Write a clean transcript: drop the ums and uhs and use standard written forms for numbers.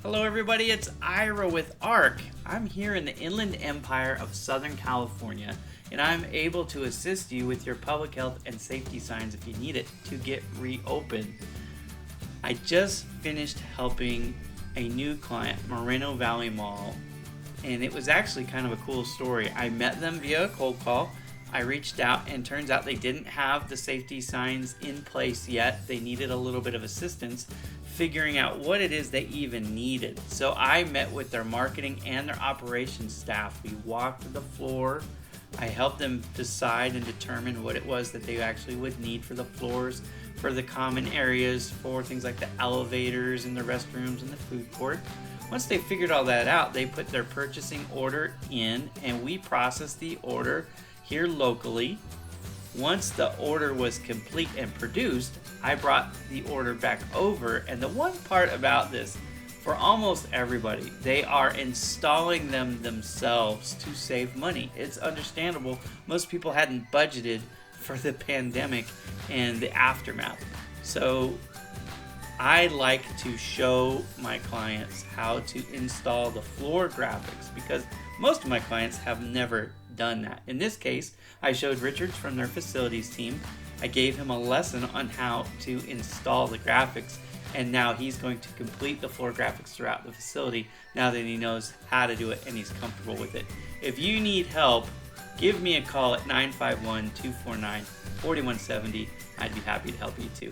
Hello everybody, it's Ira with ARC. I'm here in the Inland Empire of Southern California, and I'm able to assist you with your public health and safety signs if you need it to get reopened. I just finished helping a new client, Moreno Valley Mall, and it was actually kind of a cool story. I met them via a cold call. I reached out, and turns out they didn't have the safety signs in place yet. They needed a little bit of assistance figuring out what it is they even needed. So I met with their marketing and their operations staff. We walked the floor. I helped them decide and determine what it was that they actually would need for the floors, for the common areas, for things like the elevators and the restrooms and the food court. Once they figured all that out, they put their purchasing order in, and we processed the order here locally. Once the order was complete and produced, I brought the order back over, and the one part about this, for almost everybody, they are installing them themselves to save money. It's understandable. Most people hadn't budgeted for the pandemic and the aftermath. So I like to show my clients how to install the floor graphics because most of my clients have never done that. In this case, I showed Richards from their facilities team. I gave him a lesson on how to install the graphics, and now he's going to complete the floor graphics throughout the facility now that he knows how to do it and he's comfortable with it. If you need help, give me a call at 951-249-4170. I'd be happy to help you too.